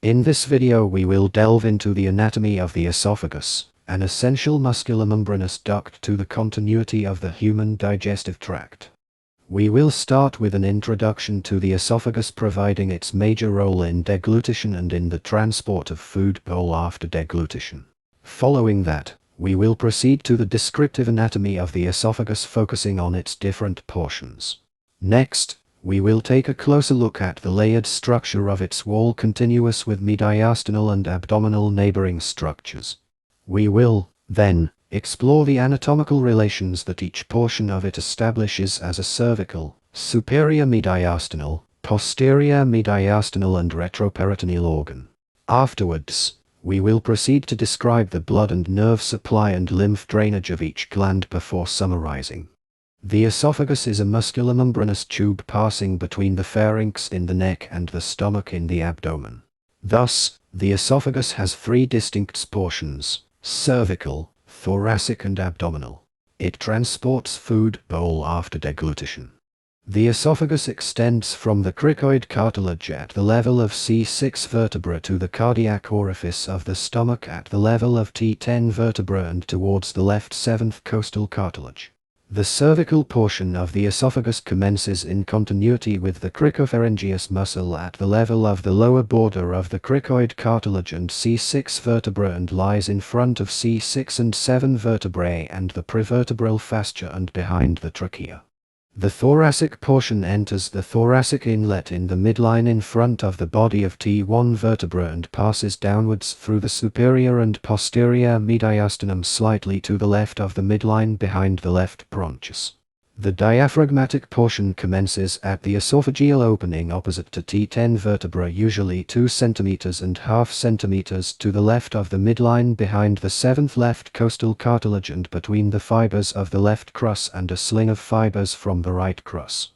In this video we will delve into the anatomy of the esophagus, an essential muscular membranous duct to the continuity of the human digestive tract. We will start with an introduction to the esophagus, providing its major role in deglutition and in the transport of food bowel after deglutition. Following that, we will proceed to the descriptive anatomy of the esophagus, focusing on its different portions. Next, we will take a closer look at the layered structure of its wall, continuous with mediastinal and abdominal neighboring structures. We will, then, explore the anatomical relations that each portion of it establishes as a cervical, superior mediastinal, posterior mediastinal and retroperitoneal organ. Afterwards, we will proceed to describe the blood and nerve supply and lymph drainage of each gland before summarizing. The esophagus is a muscular membranous tube passing between the pharynx in the neck and the stomach in the abdomen. Thus, the esophagus has three distinct portions: cervical, thoracic and abdominal. It transports food bowel after deglutition. The esophagus extends from the cricoid cartilage at the level of C6 vertebra to the cardiac orifice of the stomach at the level of T10 vertebra and towards the left 7th costal cartilage. The cervical portion of the esophagus commences in continuity with the cricopharyngeus muscle at the level of the lower border of the cricoid cartilage and C6 vertebra and lies in front of C6 and 7 vertebrae and the prevertebral fascia and behind the trachea. The thoracic portion enters the thoracic inlet in the midline in front of the body of T1 vertebra and passes downwards through the superior and posterior mediastinum slightly to the left of the midline behind the left bronchus. The diaphragmatic portion commences at the esophageal opening opposite to T10 vertebra, usually 2 cm ½ cm to the left of the midline behind the 7th left costal cartilage and between the fibers of the left crus and a sling of fibers from the right crus.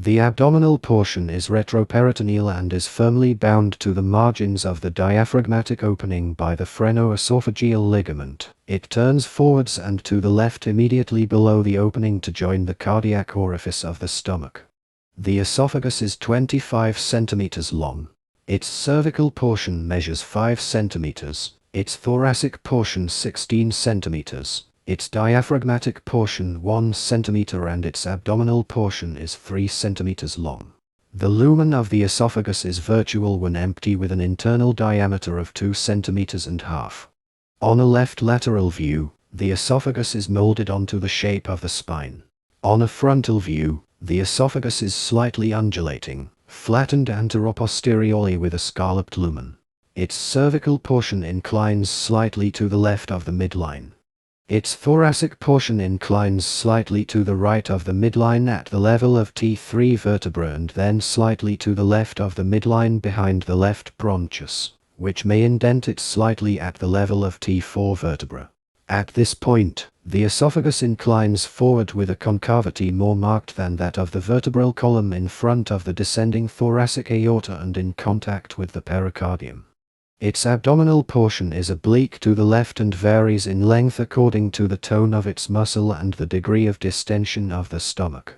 The abdominal portion is retroperitoneal and is firmly bound to the margins of the diaphragmatic opening by the phrenoesophageal ligament. It turns forwards and to the left immediately below the opening to join the cardiac orifice of the stomach. The esophagus is 25 cm long. Its cervical portion measures 5 cm, its thoracic portion 16 cm. Its diaphragmatic portion 1 cm and its abdominal portion is 3 cm long. The lumen of the esophagus is virtual when empty with an internal diameter of 2 cm ½ On a left lateral view, the esophagus is molded onto the shape of the spine. On a frontal view, the esophagus is slightly undulating, flattened anteroposteriorly with a scalloped lumen. Its cervical portion inclines slightly to the left of the midline. Its thoracic portion inclines slightly to the right of the midline at the level of T3 vertebra and then slightly to the left of the midline behind the left bronchus, which may indent it slightly at the level of T4 vertebra. At this point, the esophagus inclines forward with a concavity more marked than that of the vertebral column in front of the descending thoracic aorta and in contact with the pericardium. Its abdominal portion is oblique to the left and varies in length according to the tone of its muscle and the degree of distension of the stomach.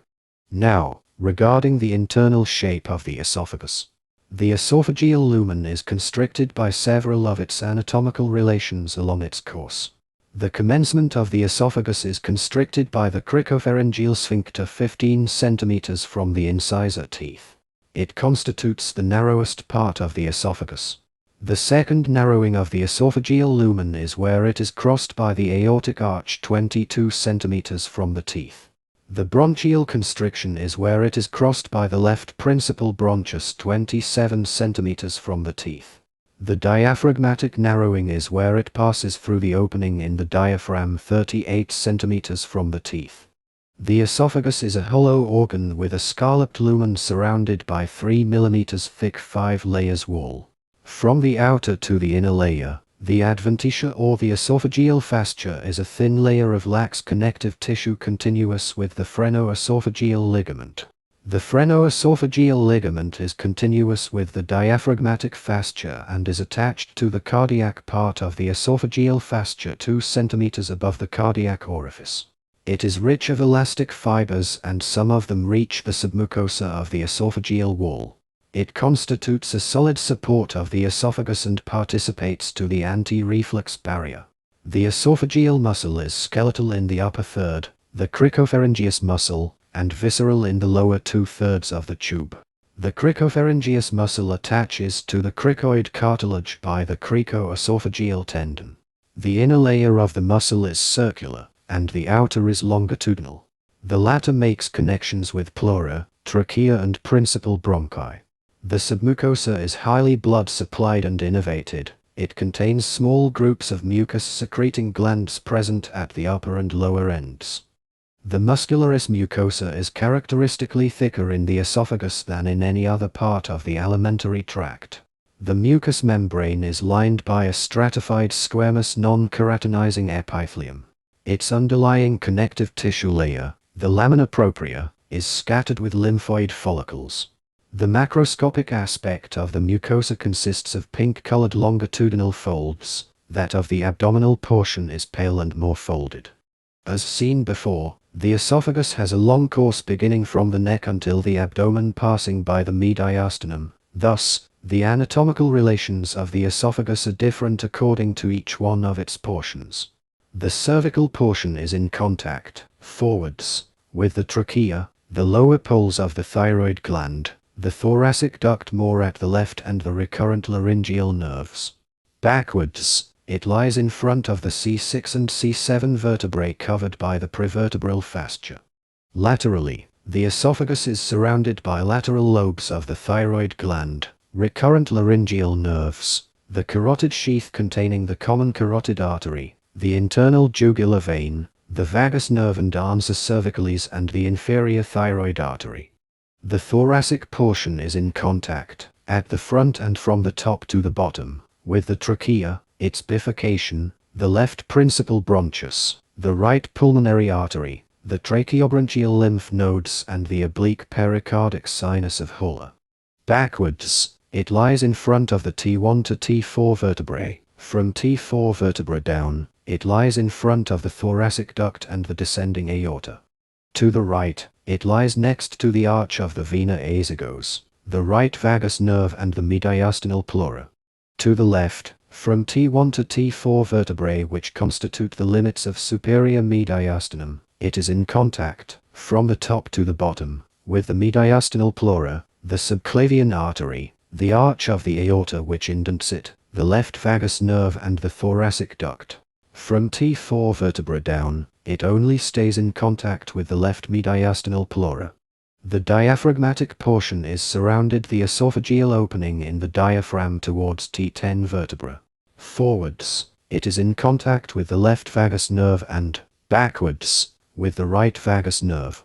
Now, regarding the internal shape of the esophagus. The esophageal lumen is constricted by several of its anatomical relations along its course. The commencement of the esophagus is constricted by the cricopharyngeal sphincter 15 cm from the incisor teeth. It constitutes the narrowest part of the esophagus. The second narrowing of the esophageal lumen is where it is crossed by the aortic arch 22 cm from the teeth. The bronchial constriction is where it is crossed by the left principal bronchus 27 cm from the teeth. The diaphragmatic narrowing is where it passes through the opening in the diaphragm 38 cm from the teeth. The esophagus is a hollow organ with a scalloped lumen surrounded by 3 mm thick 5 layers wall. From the outer to the inner layer, the adventitia or the esophageal fascia is a thin layer of lax connective tissue continuous with the phrenoesophageal ligament. The phrenoesophageal ligament is continuous with the diaphragmatic fascia and is attached to the cardiac part of the esophageal fascia 2 cm above the cardiac orifice. It is rich of elastic fibers and some of them reach the submucosa of the esophageal wall. It constitutes a solid support of the esophagus and participates to the anti-reflux barrier. The esophageal muscle is skeletal in the upper third, the cricopharyngeus muscle, and visceral in the lower 2/3 of the tube. The cricopharyngeus muscle attaches to the cricoid cartilage by the cricoesophageal tendon. The inner layer of the muscle is circular, and the outer is longitudinal. The latter makes connections with pleura, trachea and principal bronchi. The submucosa is highly blood-supplied and innervated. It contains small groups of mucus-secreting glands present at the upper and lower ends. The muscularis mucosa is characteristically thicker in the esophagus than in any other part of the alimentary tract. The mucous membrane is lined by a stratified squamous non-keratinizing epithelium. Its underlying connective tissue layer, the lamina propria, is scattered with lymphoid follicles. The macroscopic aspect of the mucosa consists of pink-colored longitudinal folds. That of the abdominal portion is pale and more folded. As seen before, the esophagus has a long course beginning from the neck until the abdomen, passing by the mediastinum. Thus, the anatomical relations of the esophagus are different according to each one of its portions. The cervical portion is in contact, forwards, with the trachea, the lower poles of the thyroid gland, the thoracic duct more at the left, and the recurrent laryngeal nerves. Backwards, it lies in front of the C6 and C7 vertebrae covered by the prevertebral fascia. Laterally, the esophagus is surrounded by lateral lobes of the thyroid gland, recurrent laryngeal nerves, the carotid sheath containing the common carotid artery, the internal jugular vein, the vagus nerve and ansa cervicalis, and the inferior thyroid artery. The thoracic portion is in contact, at the front and from the top to the bottom, with the trachea, its bifurcation, the left principal bronchus, the right pulmonary artery, the tracheobronchial lymph nodes, and the oblique pericardic sinus of Haller. Backwards, it lies in front of the T1 to T4 vertebrae. From T4 vertebra down, it lies in front of the thoracic duct and the descending aorta. To the right, it lies next to the arch of the vena aesogos, the right vagus nerve, and the mediastinal pleura. To the left, from T1 to T4 vertebrae, which constitute the limits of superior mediastinum, it is in contact, from the top to the bottom, with the mediastinal pleura, the subclavian artery, the arch of the aorta which indents it, the left vagus nerve, and the thoracic duct. From T4 vertebra down, it only stays in contact with the left mediastinal pleura. The diaphragmatic portion is surrounded the esophageal opening in the diaphragm towards T10 vertebra. Forwards, it is in contact with the left vagus nerve, and, backwards, with the right vagus nerve.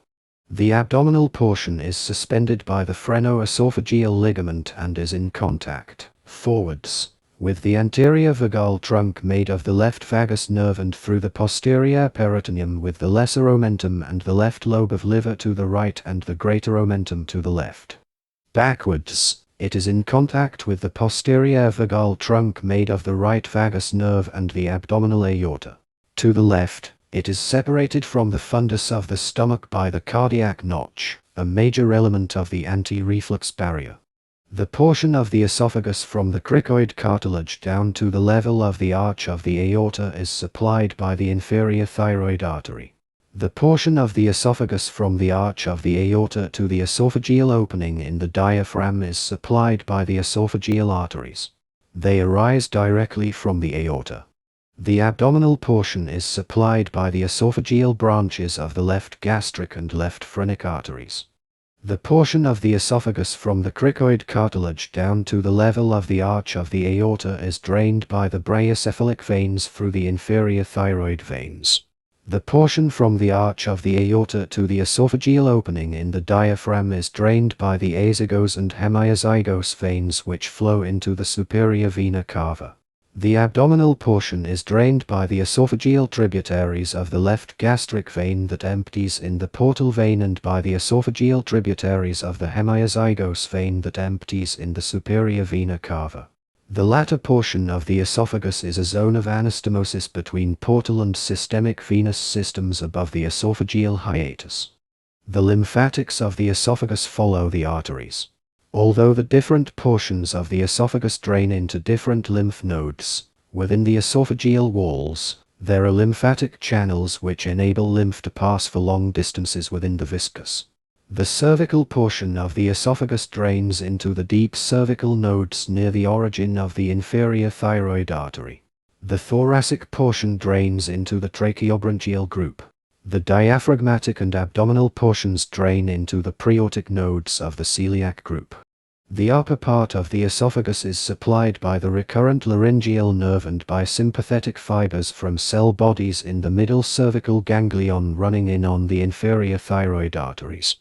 The abdominal portion is suspended by the phrenoesophageal ligament and is in contact, forwards, with the anterior vagal trunk made of the left vagus nerve, and through the posterior peritoneum with the lesser omentum and the left lobe of liver to the right and the greater omentum to the left. Backwards, it is in contact with the posterior vagal trunk made of the right vagus nerve and the abdominal aorta. To the left, it is separated from the fundus of the stomach by the cardiac notch, a major element of the anti-reflux barrier. The portion of the esophagus from the cricoid cartilage down to the level of the arch of the aorta is supplied by the inferior thyroid artery. The portion of the esophagus from the arch of the aorta to the esophageal opening in the diaphragm is supplied by the esophageal arteries. They arise directly from the aorta. The abdominal portion is supplied by the esophageal branches of the left gastric and left phrenic arteries. The portion of the esophagus from the cricoid cartilage down to the level of the arch of the aorta is drained by the brachiocephalic veins through the inferior thyroid veins. The portion from the arch of the aorta to the esophageal opening in the diaphragm is drained by the aesogos and hemiazygos veins, which flow into the superior vena cava. The abdominal portion is drained by the esophageal tributaries of the left gastric vein that empties in the portal vein, and by the esophageal tributaries of the hemiazygos vein that empties in the superior vena cava. The latter portion of the esophagus is a zone of anastomosis between portal and systemic venous systems above the esophageal hiatus. The lymphatics of the esophagus follow the arteries. Although the different portions of the esophagus drain into different lymph nodes within the esophageal walls, there are lymphatic channels which enable lymph to pass for long distances within the viscus. The cervical portion of the esophagus drains into the deep cervical nodes near the origin of the inferior thyroid artery. The thoracic portion drains into the tracheobronchial group. The diaphragmatic and abdominal portions drain into the preaortic nodes of the celiac group. The upper part of the esophagus is supplied by the recurrent laryngeal nerve and by sympathetic fibers from cell bodies in the middle cervical ganglion running in on the inferior thyroid arteries.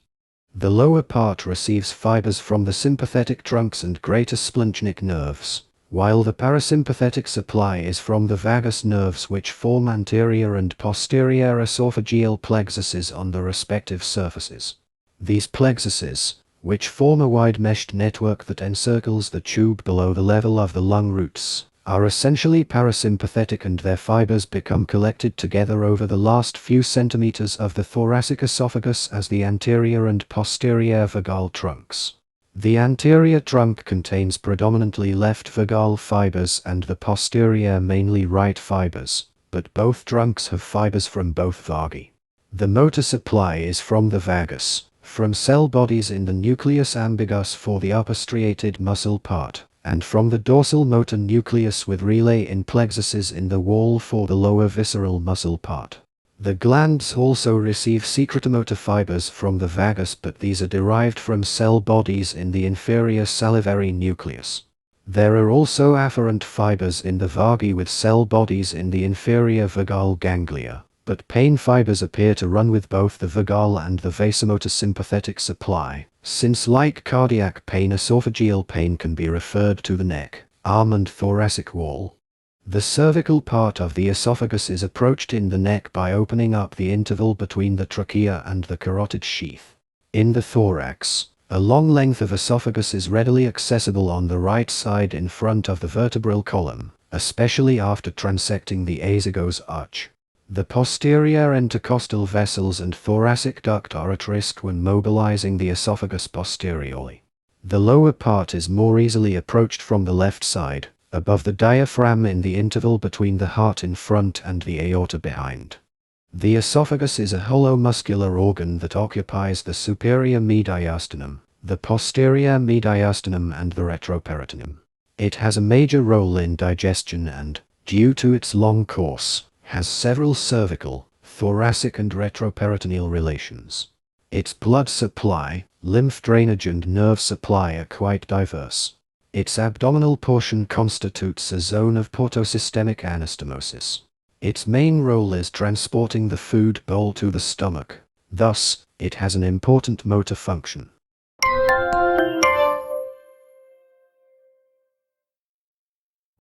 The lower part receives fibers from the sympathetic trunks and greater splenic nerves, while the parasympathetic supply is from the vagus nerves which form anterior and posterior esophageal plexuses on the respective surfaces. These plexuses, which form a wide meshed network that encircles the tube below the level of the lung roots, are essentially parasympathetic, and their fibers become collected together over the last few centimeters of the thoracic esophagus as the anterior and posterior vagal trunks. The anterior trunk contains predominantly left vagal fibers and the posterior mainly right fibers, but both trunks have fibers from both vagi. The motor supply is from the vagus, from cell bodies in the nucleus ambiguous for the upper striated muscle part, and from the dorsal motor nucleus with relay in plexuses in the wall for the lower visceral muscle part. The glands also receive secretomotor fibers from the vagus, but these are derived from cell bodies in the inferior salivary nucleus. There are also afferent fibers in the vagi with cell bodies in the inferior vagal ganglia, but pain fibers appear to run with both the vagal and the vasomotor sympathetic supply, since like cardiac pain, esophageal pain can be referred to the neck, arm and thoracic wall. The cervical part of the esophagus is approached in the neck by opening up the interval between the trachea and the carotid sheath. In the thorax, a long length of esophagus is readily accessible on the right side in front of the vertebral column, especially after transecting the azygos arch. The posterior intercostal vessels and thoracic duct are at risk when mobilizing the esophagus posteriorly. The lower part is more easily approached from the left side, above the diaphragm in the interval between the heart in front and the aorta behind. The esophagus is a hollow muscular organ that occupies the superior mediastinum, the posterior mediastinum and the retroperitoneum. It has a major role in digestion and, due to its long course, has several cervical, thoracic and retroperitoneal relations. Its blood supply, lymph drainage and nerve supply are quite diverse. Its abdominal portion constitutes a zone of portosystemic anastomosis. Its main role is transporting the food bowl to the stomach. Thus, it has an important motor function.